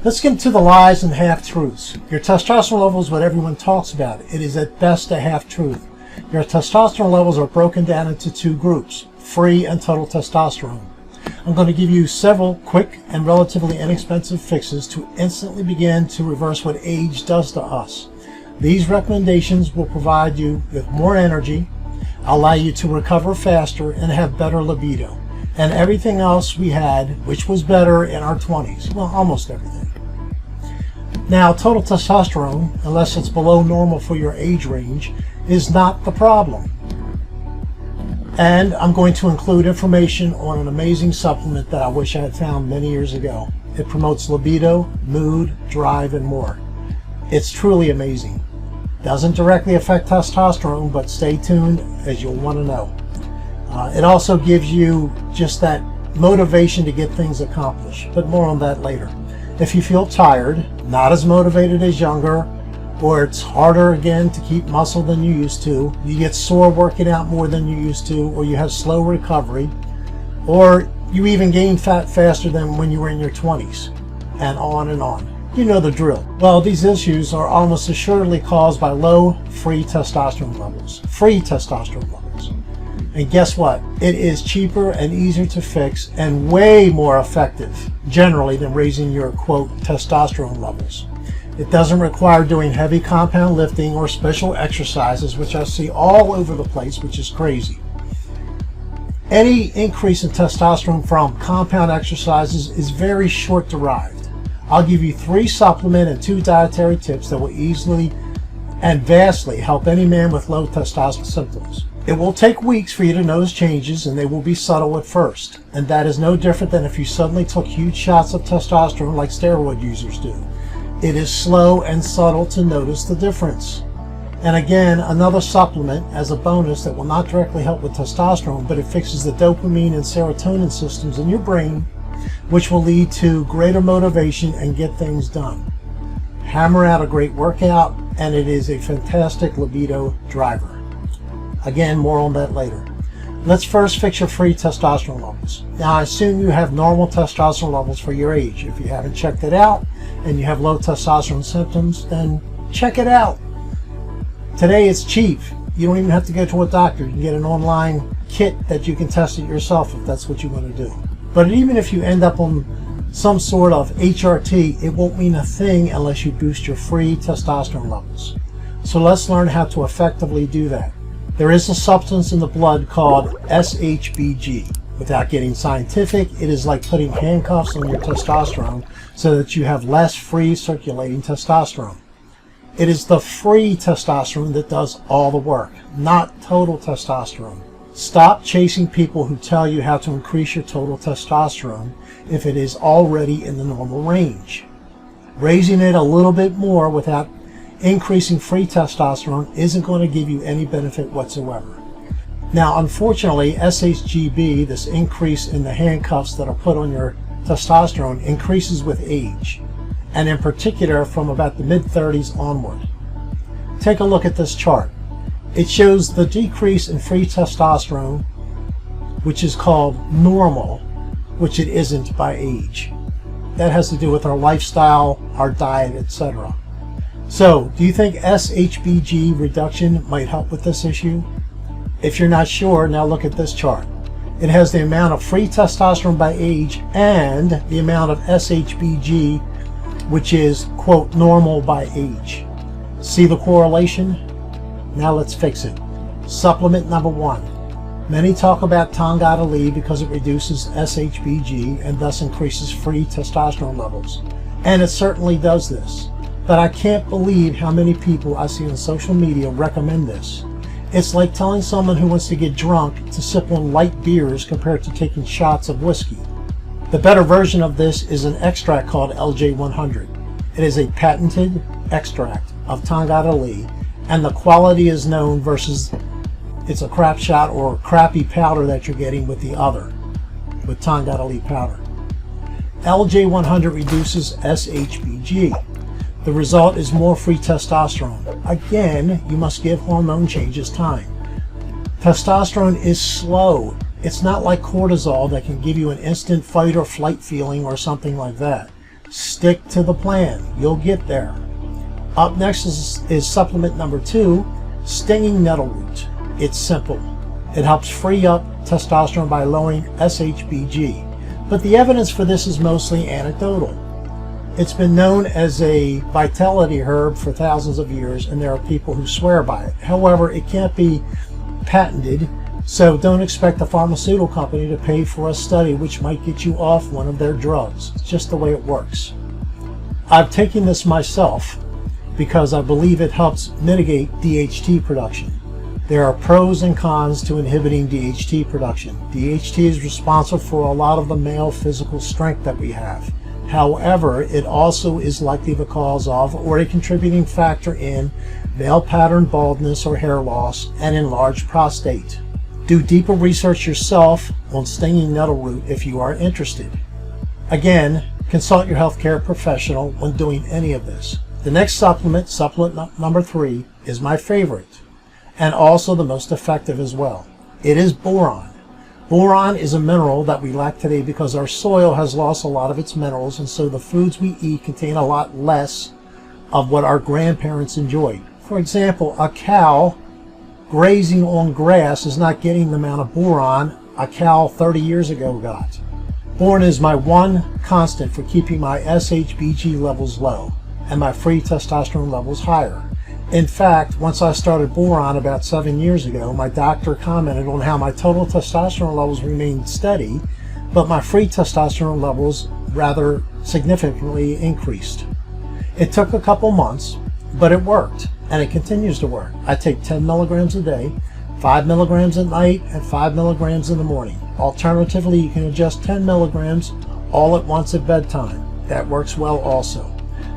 Let's get into the lies and half-truths. Your testosterone level is what everyone talks about. It is at best a half-truth. Your testosterone levels are broken down into two groups, free and total testosterone. I'm going to give you several quick and relatively inexpensive fixes to instantly begin to reverse what age does to us. These recommendations will provide you with more energy, allow you to recover faster, and have better libido. And everything else we had, which was better in our 20s. Well, almost everything. Now, total testosterone, unless it's below normal for your age range, is not the problem. And I'm going to include information on an amazing supplement that I wish I had found many years ago. It promotes libido, mood, drive, and more. It's truly amazing. Doesn't directly affect testosterone, but stay tuned as you'll want to know. It also gives you just that motivation to get things accomplished, but more on that later. If you feel tired, not as motivated as younger, or it's harder again to keep muscle than you used to, you get sore working out more than you used to, or you have slow recovery, or you even gain fat faster than when you were in your 20s, and on and on. You know the drill. Well, these issues are almost assuredly caused by low free testosterone levels. Free testosterone levels. And guess what? It is cheaper and easier to fix and way more effective, generally, than raising your, quote, testosterone levels. It doesn't require doing heavy compound lifting or special exercises, which I see all over the place, which is crazy. Any increase in testosterone from compound exercises is very short-derived. I'll give you 3 supplement and 2 dietary tips that will easily and vastly help any man with low testosterone symptoms. It will take weeks for you to notice changes, and they will be subtle at first. And that is no different than if you suddenly took huge shots of testosterone like steroid users do. It is slow and subtle to notice the difference. And again, another supplement as a bonus that will not directly help with testosterone, but it fixes the dopamine and serotonin systems in your brain, which will lead to greater motivation and get things done. Hammer out a great workout, and it is a fantastic libido driver. Again, more on that later. Let's first fix your free testosterone levels. Now, I assume you have normal testosterone levels for your age. If you haven't checked it out and you have low testosterone symptoms, then check it out. Today it's cheap. You don't even have to go to a doctor. You can get an online kit that you can test it yourself if that's what you want to do. But even if you end up on some sort of HRT, it won't mean a thing unless you boost your free testosterone levels. So let's learn how to effectively do that. There is a substance in the blood called SHBG. Without getting scientific, it is like putting handcuffs on your testosterone so that you have less free circulating testosterone. It is the free testosterone that does all the work, not total testosterone. Stop chasing people who tell you how to increase your total testosterone if it is already in the normal range. Raising it a little bit more without increasing free testosterone isn't going to give you any benefit whatsoever. Now, unfortunately, SHBG, this increase in the handcuffs that are put on your testosterone, increases with age, and in particular from about the mid-30s onward. Take a look at this chart. It shows the decrease in free testosterone, which is called normal, which it isn't by age. That has to do with our lifestyle, our diet, etc. So, do you think SHBG reduction might help with this issue? If you're not sure, now look at this chart. It has the amount of free testosterone by age and the amount of SHBG, which is, quote, normal by age. See the correlation? Now let's fix it. Supplement number 1. Many talk about Tongata because it reduces SHBG and thus increases free testosterone levels. And it certainly does this. But I can't believe how many people I see on social media recommend this. It's like telling someone who wants to get drunk to sip on light beers compared to taking shots of whiskey. The better version of this is an extract called LJ100. It is a patented extract of Tongata, and the quality is known versus it's a crap shot or crappy powder that you're getting with the other, with Tongata powder. LJ100 reduces SHBG. The result is more free testosterone. Again, you must give hormone changes time. Testosterone is slow. It's not like cortisol that can give you an instant fight or flight feeling or something like that. Stick to the plan. You'll get there. Up next is supplement number 2, stinging nettle root. It's simple. It helps free up testosterone by lowering SHBG. But the evidence for this is mostly anecdotal. It's been known as a vitality herb for thousands of years, and there are people who swear by it. However, it can't be patented, so don't expect a pharmaceutical company to pay for a study which might get you off one of their drugs. It's just the way it works. I've taken this myself because I believe it helps mitigate DHT production. There are pros and cons to inhibiting DHT production. DHT is responsible for a lot of the male physical strength that we have. However, it also is likely the cause of or a contributing factor in male pattern baldness or hair loss and enlarged prostate. Do deeper research yourself on stinging nettle root if you are interested. Again, consult your healthcare professional when doing any of this. The next supplement, supplement number 3, is my favorite and also the most effective as well. It is boron. Boron is a mineral that we lack today because our soil has lost a lot of its minerals, and so the foods we eat contain a lot less of what our grandparents enjoyed. For example, a cow grazing on grass is not getting the amount of boron a cow 30 years ago got. Boron is my one constant for keeping my SHBG levels low and my free testosterone levels higher. In fact, once I started boron about 7 years ago, my doctor commented on how my total testosterone levels remained steady, but my free testosterone levels rather significantly increased. It took a couple months, but it worked, and it continues to work. I take 10 milligrams a day, 5 milligrams at night, and 5 milligrams in the morning. Alternatively, you can adjust 10 milligrams all at once at bedtime. That works well also.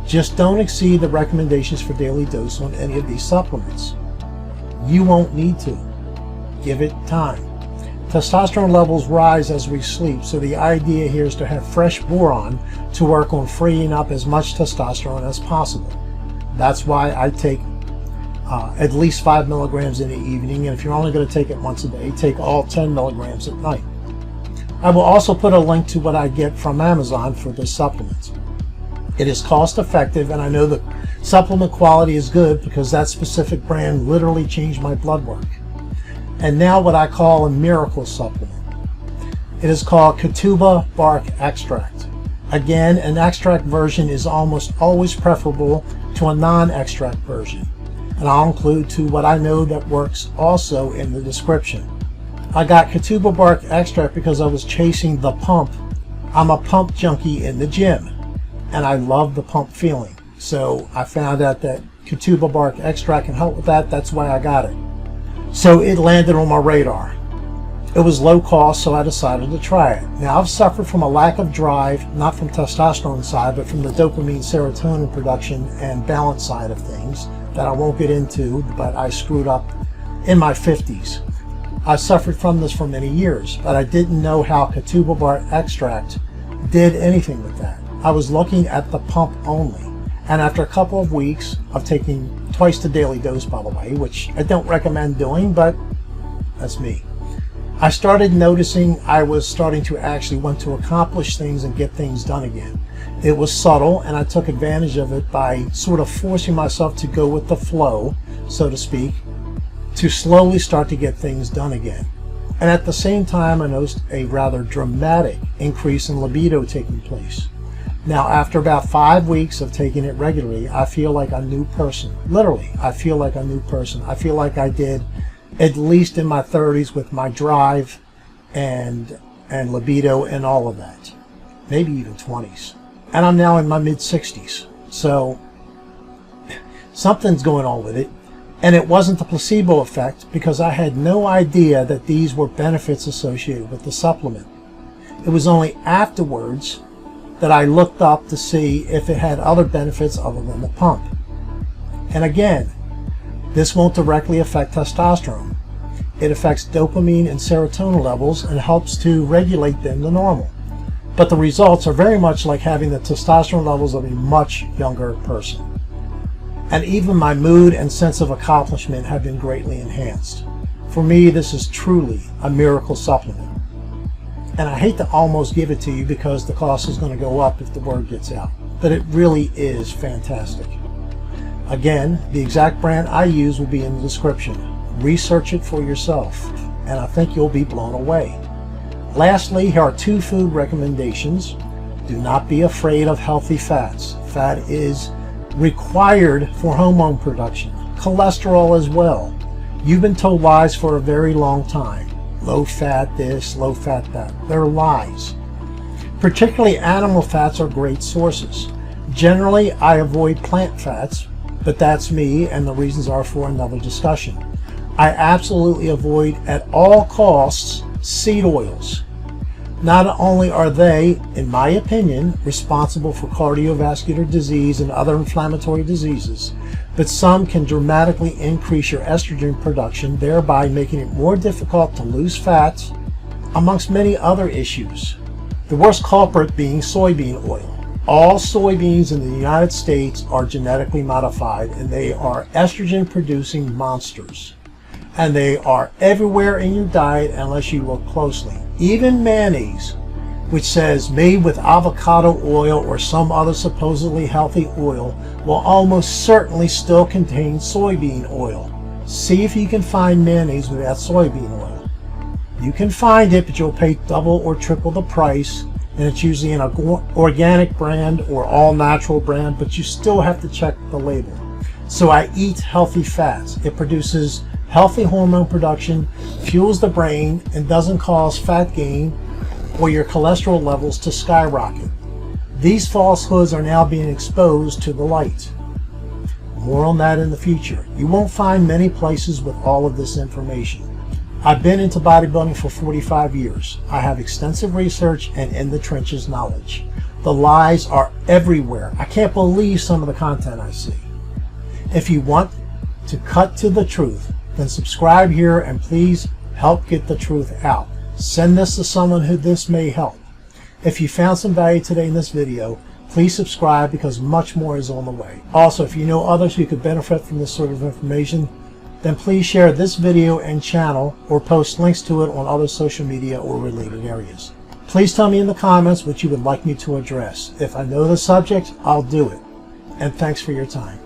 Just don't exceed the recommendations for daily dose on any of these supplements. You won't need to. Give it time. Testosterone levels rise as we sleep, so the idea here is to have fresh boron to work on freeing up as much testosterone as possible. That's why I take at least 5 milligrams in the evening, and if you're only going to take it once a day, take all 10 milligrams at night. I will also put a link to what I get from Amazon for this supplement. It is cost effective, and I know the supplement quality is good because that specific brand literally changed my blood work. And now what I call a miracle supplement. It is called Ketubah bark extract. Again, an extract version is almost always preferable to a non-extract version. And I'll include to what I know that works also in the description. I got Ketubah bark extract because I was chasing the pump. I'm a pump junkie in the gym, and I love the pump feeling. So I found out that Ketubah bark extract can help with that. That's why I got it. So it landed on my radar. It was low cost, so I decided to try it. Now, I've suffered from a lack of drive, not from testosterone side, but from the dopamine serotonin production and balance side of things that I won't get into, but I screwed up in my 50s. I suffered from this for many years, but I didn't know how Ketubah bark extract did anything with that. I was looking at the pump only, and after a couple of weeks of taking twice the daily dose, by the way, which I don't recommend doing, but that's me, I started noticing I was starting to actually want to accomplish things and get things done again. It was subtle, and I took advantage of it by sort of forcing myself to go with the flow, so to speak, to slowly start to get things done again. And at the same time, I noticed a rather dramatic increase in libido taking place. Now, after about 5 weeks of taking it regularly, I feel like a new person. Literally, I feel like a new person. I feel like I did at least in my 30s with my drive and libido and all of that. Maybe even 20s. And I'm now in my mid-60s. So something's going on with it. And it wasn't the placebo effect because I had no idea that these were benefits associated with the supplement. It was only afterwards that I looked up to see if it had other benefits other than the pump. And again, this won't directly affect testosterone. It affects dopamine and serotonin levels and helps to regulate them to normal. But the results are very much like having the testosterone levels of a much younger person. And even my mood and sense of accomplishment have been greatly enhanced. For me, this is truly a miracle supplement. And I hate to almost give it to you because the cost is going to go up if the word gets out. but it really is fantastic. Again, the exact brand I use will be in the description. Research it for yourself, and I think you'll be blown away. Lastly, here are 2 food recommendations. Do not be afraid of healthy fats. Fat is required for hormone production. Cholesterol as well. You've been told lies for a very long time. Low fat this, low fat that. They're lies. Particularly animal fats are great sources. Generally, I avoid plant fats, but that's me, and the reasons are for another discussion. I absolutely avoid at all costs seed oils. Not only are they, in my opinion, responsible for cardiovascular disease and other inflammatory diseases, but some can dramatically increase your estrogen production, thereby making it more difficult to lose fat, amongst many other issues. The worst culprit being soybean oil. All soybeans in the United States are genetically modified, and they are estrogen producing monsters. And they are everywhere in your diet unless you look closely. Even mayonnaise, which says made with avocado oil or some other supposedly healthy oil, will almost certainly still contain soybean oil. See if you can find mayonnaise without soybean oil. You can find it, but you'll pay double or triple the price, and it's usually an organic brand or all natural brand, but you still have to check the label. So I eat healthy fats. It produces healthy hormone production, fuels the brain, and doesn't cause fat gain or your cholesterol levels to skyrocket. These falsehoods are now being exposed to the light. More on that in the future. You won't find many places with all of this information. I've been into bodybuilding for 45 years. I have extensive research and in the trenches knowledge. The lies are everywhere. I can't believe some of the content I see. If you want to cut to the truth, then subscribe here and please help get the truth out. Send this to someone who this may help. If you found some value today in this video, please subscribe because much more is on the way. Also, if you know others who could benefit from this sort of information, then please share this video and channel or post links to it on other social media or related areas. Please tell me in the comments what you would like me to address. If I know the subject, I'll do it. And thanks for your time.